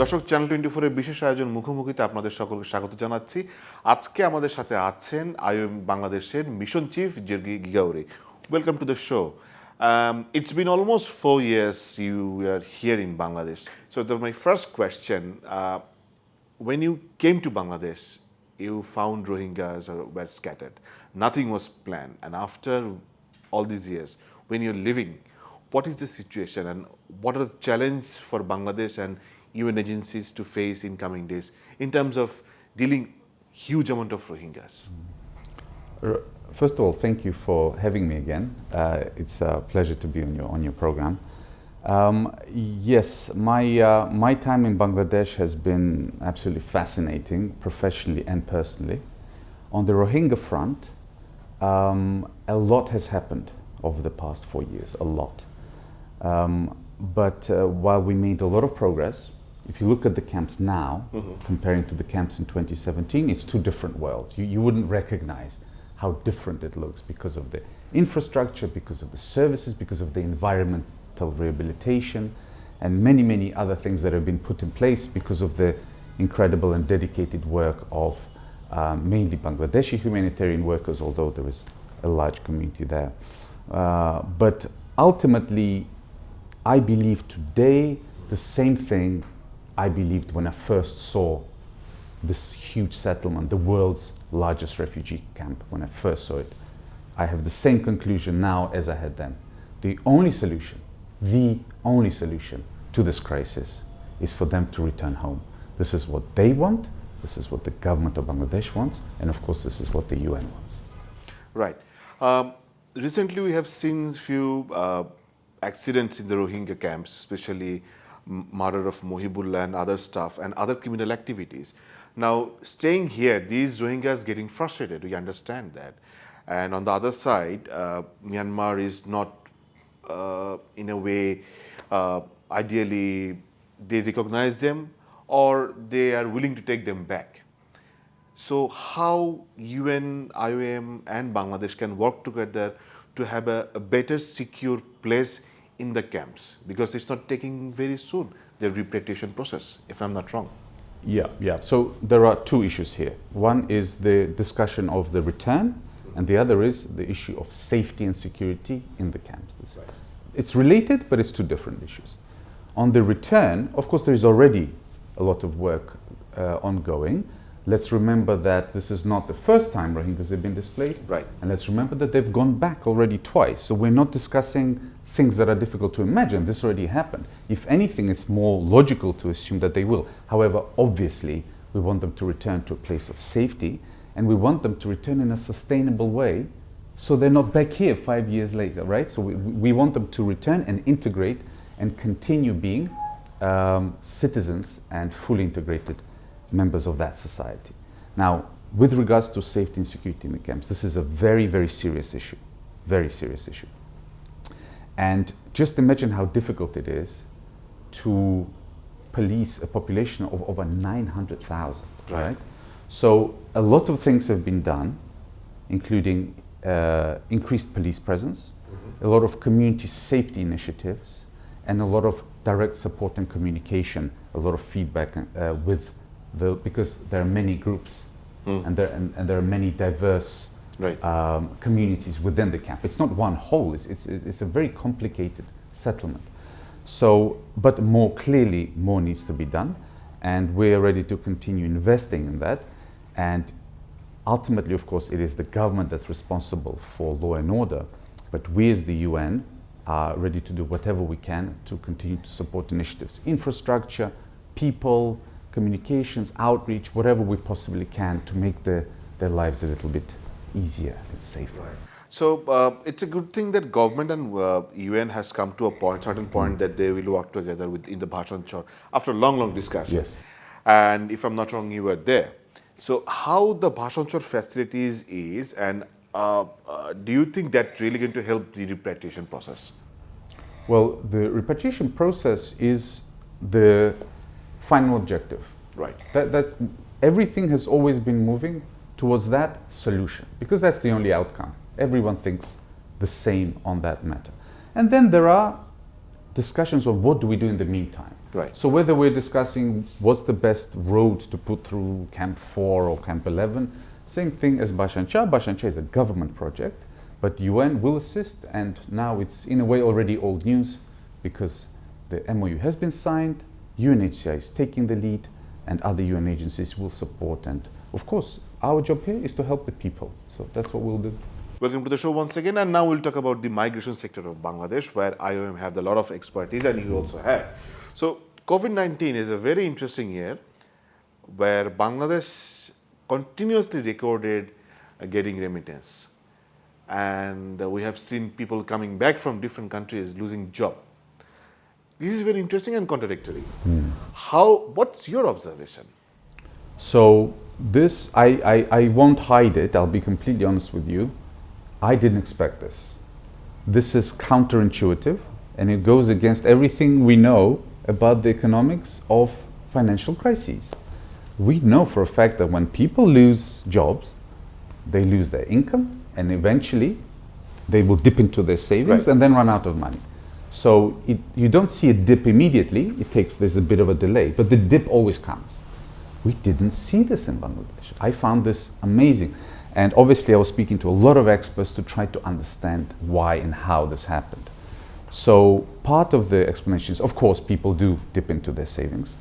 দর্শক চ্যানেল 24 এর বিশেষ আয়োজন মুখোমুখিতে আপনাদের সকলকে স্বাগত জানাচ্ছি। আজকে আমাদের সাথে আছেন আইওএম বাংলাদেশের mission chief Gigauri. Welcome to the show. It's been almost 4 years you were here in Bangladesh. So my first question, when you came to Bangladesh, you found Rohingyas were scattered. Nothing was planned. And after all these years, when you're living, what is the situation and what are the challenges for Bangladesh and UN agencies to face in coming days in terms of dealing huge amount of Rohingyas? First of all, thank you for having me again. It's a pleasure to be on your program. Yes, my time in Bangladesh has been absolutely fascinating, professionally and personally. On the Rohingya front, a lot has happened over the past 4 years, a lot. But while we made a lot of progress, if you look at the camps now, comparing to the camps in 2017, it's two different worlds. You wouldn't recognize how different it looks because of the infrastructure, because of the services, because of the environmental rehabilitation, and many, many other things that have been put in place because of the incredible and dedicated work of mainly Bangladeshi humanitarian workers, although there is a large community there. But ultimately, I believe today the same thing I believed when I first saw this huge settlement, the world's largest refugee camp, when I first saw it. I have the same conclusion now as I had then. The only solution to this crisis is for them to return home. This is what they want, this is what the government of Bangladesh wants, and of course this is what the UN wants. Right. Recently we have seen few accidents in the Rohingya camps, especially murder of Mohibullah and other stuff and other criminal activities. Now, staying here, these Rohingyas getting frustrated, we understand that. And on the other side, Myanmar is not, in a way, ideally, they recognize them or they are willing to take them back. So how UN, IOM and Bangladesh can work together to have a better secure place in the camps, because it's not taking very soon, the repatriation process, if I'm not wrong. Yeah. So there are two issues here. One is the discussion of the return, and the other is the issue of safety and security in the camps. It's related, but it's two different issues. On the return, of course, there is already a lot of work ongoing. Let's remember that this is not the first time Rohingyas have been displaced. Right. And let's remember that they've gone back already twice. So we're not discussing things that are difficult to imagine. This already happened. If anything, it's more logical to assume that they will. However, obviously, we want them to return to a place of safety, and we want them to return in a sustainable way so they're not back here 5 years later, right? So we want them to return and integrate and continue being citizens and fully integrated members of that society. Now, with regards to safety and security in the camps, this is a very, very serious issue. Very serious issue. And just imagine how difficult it is to police a population of over 900,000, right? So a lot of things have been done, including increased police presence, a lot of community safety initiatives, and a lot of direct support and communication, a lot of feedback because there are many groups and there are many diverse communities within the camp. It's not one whole, it's a very complicated settlement. So, but more clearly, more needs to be done, and we're ready to continue investing in that. And ultimately, of course, it is the government that's responsible for law and order, but we as the UN are ready to do whatever we can to continue to support initiatives, infrastructure, people, communications, outreach, whatever we possibly can to make their lives a little bit easier and safer. Right. So it's a good thing that government and UN has come to a certain point that they will work together in the Bhashanchar after long discussion. Yes. And if I'm not wrong, you were there. So how the Bhashanchar facilities is, and do you think that's really going to help the repatriation process? Well, the repatriation process is the final objective. Right. That everything has always been moving towards that solution, because that's the only outcome. Everyone thinks the same on that matter. And then there are discussions on what do we do in the meantime. Right. So whether we're discussing what's the best road to put through Camp 4 or Camp 11, same thing as Bashancha. Bashancha is a government project, but UN will assist, and now it's in a way already old news because the MOU has been signed, UNHCR is taking the lead, and other UN agencies will support. And of course, our job here is to help the people. So that's what we'll do. Welcome to the show once again, and now we'll talk about the migration sector of Bangladesh, where IOM have a lot of expertise, and you also have. So COVID-19 is a very interesting year, where Bangladesh continuously recorded getting remittance, and we have seen people coming back from different countries losing job. This is very interesting and contradictory. What's your observation? So this, I won't hide it, I'll be completely honest with you. I didn't expect this. This is counterintuitive, and it goes against everything we know about the economics of financial crises. We know for a fact that when people lose jobs, they lose their income, and eventually they will dip into their savings and then run out of money. So you don't see a dip immediately. There's a bit of a delay, but the dip always comes. We didn't see this in Bangladesh. I found this amazing. And obviously I was speaking to a lot of experts to try to understand why and how this happened. So part of the explanation is, of course, people do dip into their savings.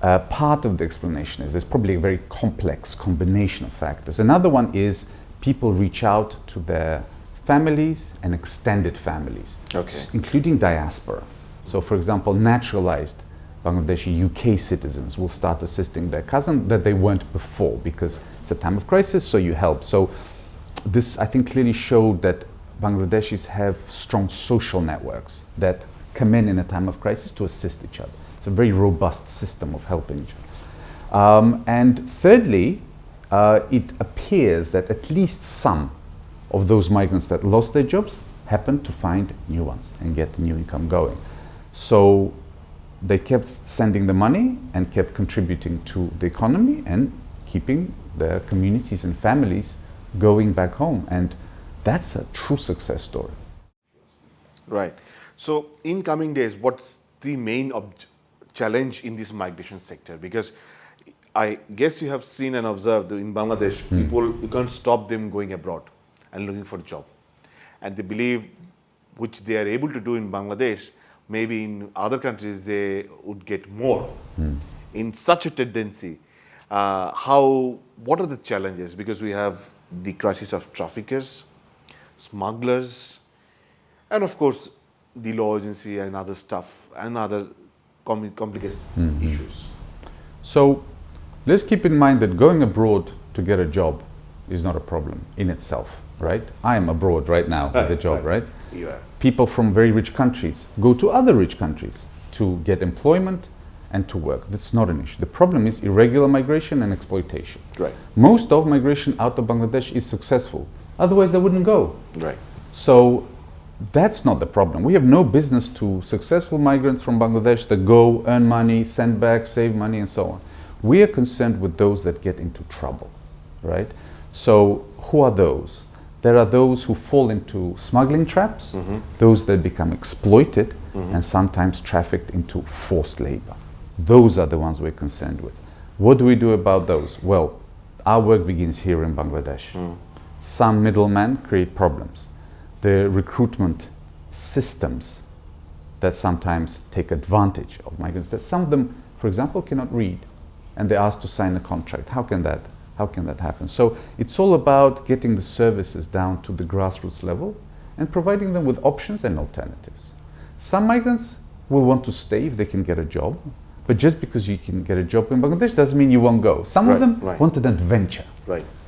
Part of the explanation is there's probably a very complex combination of factors. Another one is people reach out to their families and extended families, including diaspora. So for example, naturalized Bangladeshi UK citizens will start assisting their cousin that they weren't before because it's a time of crisis, so you help. So this, I think, clearly showed that Bangladeshis have strong social networks that come in a time of crisis to assist each other. It's a very robust system of helping each other. And thirdly, it appears that at least some of those migrants that lost their jobs happened to find new ones and get new income going. So they kept sending the money and kept contributing to the economy and keeping their communities and families going back home. And that's a true success story. Right. So in coming days, what's the main challenge in this migration sector? Because I guess you have seen and observed in Bangladesh, people, you can't stop them going abroad and looking for a job. And they believe, which they are able to do in Bangladesh, maybe in other countries they would get more. In such a tendency, what are the challenges? Because we have the crisis of traffickers, smugglers, and of course the law agency and other stuff and other complicated issues. So let's keep in mind that going abroad to get a job is not a problem in itself, right? I am abroad right now with a job, right? You are. People from very rich countries go to other rich countries to get employment and to work. That's not an issue. The problem is irregular migration and exploitation. Right. Most of migration out of Bangladesh is successful. Otherwise, they wouldn't go. Right. So that's not the problem. We have no business to successful migrants from Bangladesh that go, earn money, send back, save money, and so on. We are concerned with those that get into trouble, right? So who are those? There are those who fall into smuggling traps, those that become exploited, and sometimes trafficked into forced labor. Those are the ones we're concerned with. What do we do about those? Well, our work begins here in Bangladesh. Some middlemen create problems. The recruitment systems that sometimes take advantage of migrants, that some of them, for example, cannot read, and they're asked to sign a contract. How can that happen? So it's all about getting the services down to the grassroots level and providing them with options and alternatives. Some migrants will want to stay if they can get a job, but just because you can get a job in Bangladesh doesn't mean you won't go. Some of them want an adventure,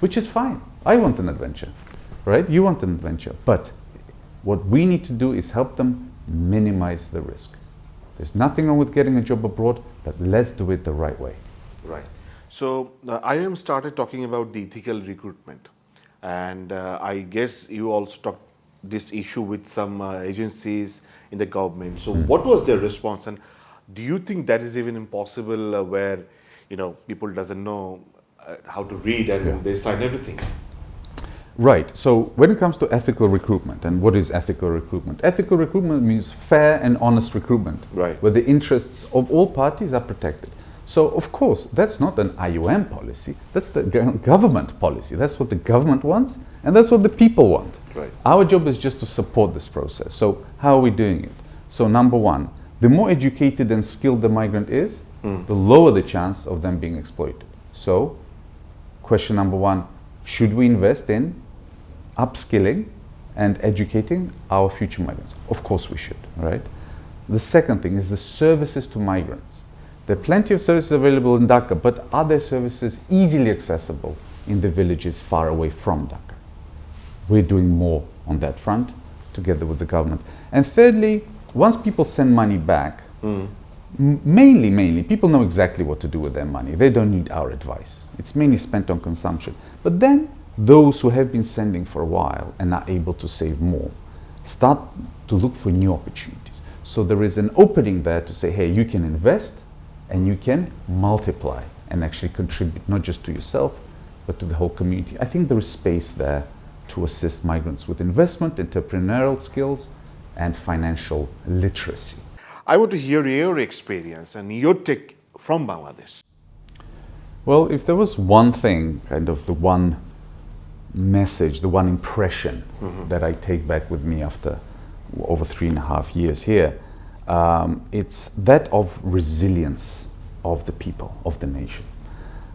which is fine. I want an adventure, right? You want an adventure, but what we need to do is help them minimize the risk. There's nothing wrong with getting a job abroad, but let's do it the right way. Right. So IOM started talking about the ethical recruitment, and I guess you also talked this issue with some agencies in the government. So what was their response, and do you think that is even impossible where people doesn't know how to read and they sign everything? Right. So when it comes to ethical recruitment, and what is ethical recruitment? Ethical recruitment means fair and honest recruitment, Right. where the interests of all parties are protected. So of course, that's not an IOM policy. That's the government policy. That's what the government wants, and that's what the people want. Right. Our job is just to support this process. So how are we doing it? So number one, the more educated and skilled the migrant is, the lower the chance of them being exploited. So question number one, should we invest in upskilling and educating our future migrants? Of course we should, right? The second thing is the services to migrants. There are plenty of services available in Dhaka, but are there services easily accessible in the villages far away from Dhaka? We're doing more on that front together with the government. And thirdly, once people send money back, mainly, people know exactly what to do with their money. They don't need our advice. It's mainly spent on consumption. But then those who have been sending for a while and are able to save more start to look for new opportunities. So there is an opening there to say, hey, you can invest and you can multiply and actually contribute not just to yourself, but to the whole community. I think there is space there to assist migrants with investment, entrepreneurial skills, and financial literacy. I want to hear your experience and your take from Bangladesh. Well, if there was one thing, kind of the one message, the one impression that I take back with me after over 3.5 years here, it's that of resilience of the people, of the nation.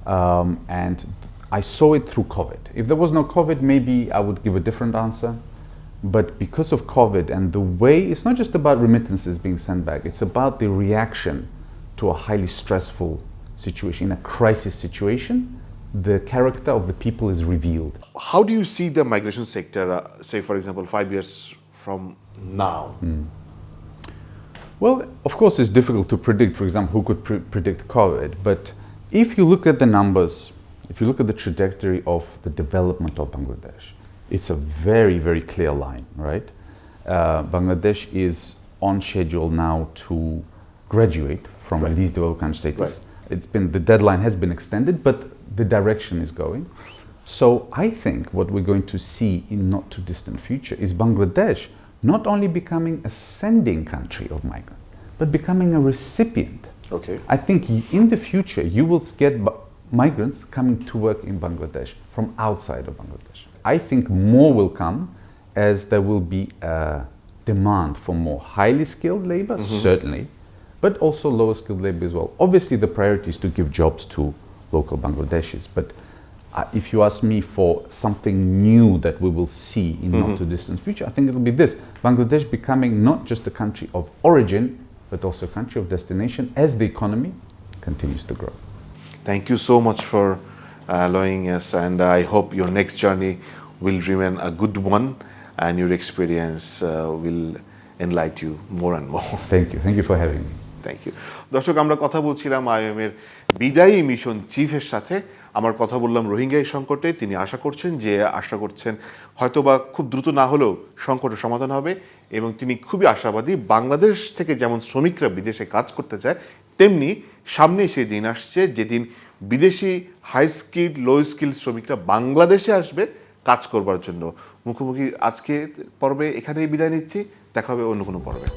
And I saw it through COVID. If there was no COVID, maybe I would give a different answer. But because of COVID and the way, it's not just about remittances being sent back, it's about the reaction to a highly stressful situation, in a crisis situation, the character of the people is revealed. How do you see the migration sector, say, for example, 5 years from now? Well, of course, it's difficult to predict, for example, who could predict COVID. But if you look at the numbers, if you look at the trajectory of the development of Bangladesh, it's a very, very clear line, right? Bangladesh is on schedule now to graduate from a least developed country status. Right. The deadline has been extended, but the direction is going. So I think what we're going to see in not too distant future is Bangladesh not only becoming a sending country of migrants, but becoming a recipient. Okay. I think in the future you will get migrants coming to work in Bangladesh from outside of Bangladesh. I think more will come as there will be a demand for more highly skilled labor, certainly, but also lower skilled labor as well. Obviously, the priority is to give jobs to local Bangladeshis, but if you ask me for something new that we will see in not too distant future, I think it'll be this: Bangladesh becoming not just a country of origin, but also a country of destination as the economy continues to grow. Thank you so much for allowing us, and I hope your next journey will remain a good one and your experience will enlighten you more and more. Thank you. Thank you for having me. Thank you দর্শক, আমরা কথা বলছিলাম আইওএমের বিদায়ী mission চিফের সাথে। আমার কথা বললাম রোহিঙ্গা সংকটে। তিনি আশা করছেন হয়তোবা খুব দ্রুত না হলেও সংকটের সমাধান হবে, এবং তিনি খুবই আশাবাদী বাংলাদেশ থেকে যেমন শ্রমিকরা বিদেশে কাজ করতে চায়, তেমনি সামনে সেই দিন আসছে যেদিন বিদেশি হাই স্কিল লো স্কিল শ্রমিকরা বাংলাদেশে আসবে কাজ করবার জন্য। মুখোমুখি আজকে পর্বে এখানেই বিদায় নিচ্ছি, দেখা হবে অন্য কোনো পর্বে।